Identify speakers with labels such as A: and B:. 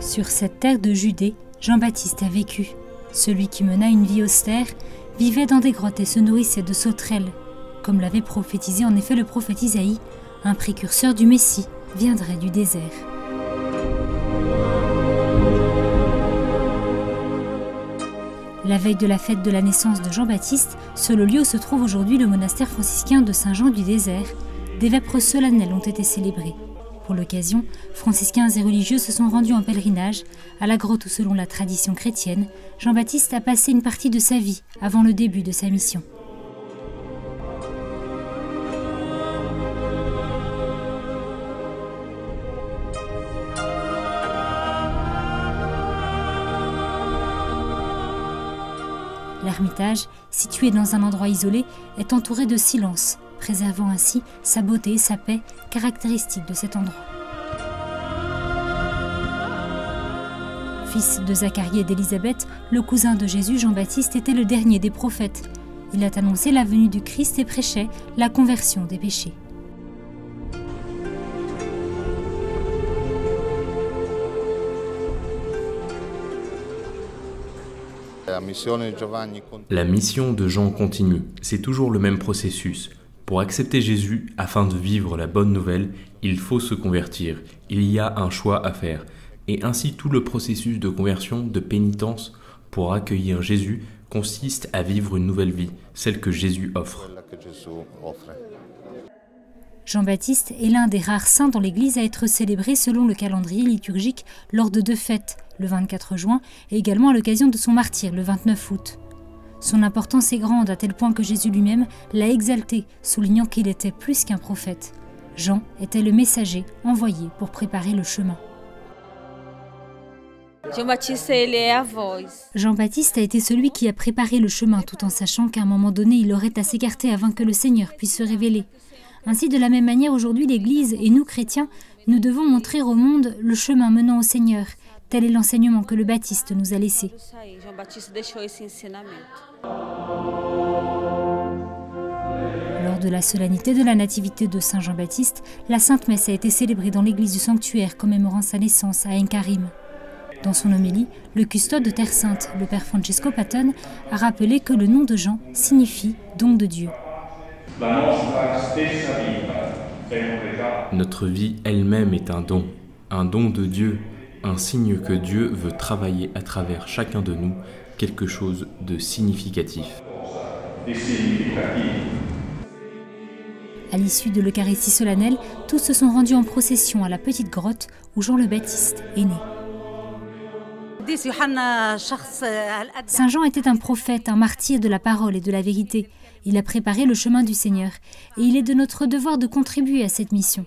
A: Sur cette terre de Judée, Jean-Baptiste a vécu. Celui qui mena une vie austère vivait dans des grottes et se nourrissait de sauterelles. Comme l'avait prophétisé en effet le prophète Isaïe, un précurseur du Messie viendrait du désert. La veille de la fête de la naissance de Jean-Baptiste, sur le lieu où se trouve aujourd'hui le monastère franciscain de Saint-Jean du Désert, des vêpres solennelles ont été célébrées. Pour l'occasion, franciscains et religieux se sont rendus en pèlerinage à la grotte où, selon la tradition chrétienne, Jean-Baptiste a passé une partie de sa vie avant le début de sa mission. L'ermitage, situé dans un endroit isolé, est entouré de silence, préservant ainsi sa beauté et sa paix, caractéristiques de cet endroit. Fils de Zacharie et d'Élisabeth, le cousin de Jésus, Jean-Baptiste, était le dernier des prophètes. Il a annoncé la venue du Christ et prêchait la conversion des péchés.
B: La mission de Jean continue, c'est toujours le même processus. Pour accepter Jésus, afin de vivre la bonne nouvelle, il faut se convertir. Il y a un choix à faire. Et ainsi tout le processus de conversion, de pénitence, pour accueillir Jésus, consiste à vivre une nouvelle vie, celle que Jésus offre.
A: Jean-Baptiste est l'un des rares saints dans l'Église à être célébré selon le calendrier liturgique lors de 2 fêtes, le 24 juin et également à l'occasion de son martyre, le 29 août. Son importance est grande à tel point que Jésus lui-même l'a exalté, soulignant qu'il était plus qu'un prophète. Jean était le messager envoyé pour préparer le chemin. Jean-Baptiste a été celui qui a préparé le chemin tout en sachant qu'à un moment donné, il aurait à s'écarter avant que le Seigneur puisse se révéler. Ainsi, de la même manière, aujourd'hui, l'Église et nous, chrétiens, nous devons montrer au monde le chemin menant au Seigneur. Tel est l'enseignement que le Baptiste nous a laissé. Lors de la solennité de la nativité de Saint Jean-Baptiste, la Sainte Messe a été célébrée dans l'église du sanctuaire commémorant sa naissance à Enkarim. Dans son homélie, le custode de Terre Sainte, le père Francesco Patton, a rappelé que le nom de Jean signifie « don de Dieu ».
B: Notre vie elle-même est un don de Dieu, un signe que Dieu veut travailler à travers chacun de nous, quelque chose de significatif.
A: À l'issue de l'Eucharistie solennelle, tous se sont rendus en procession à la petite grotte où Jean le Baptiste est né. Saint Jean était un prophète, un martyr de la parole et de la vérité. Il a préparé le chemin du Seigneur et il est de notre devoir de contribuer à cette mission.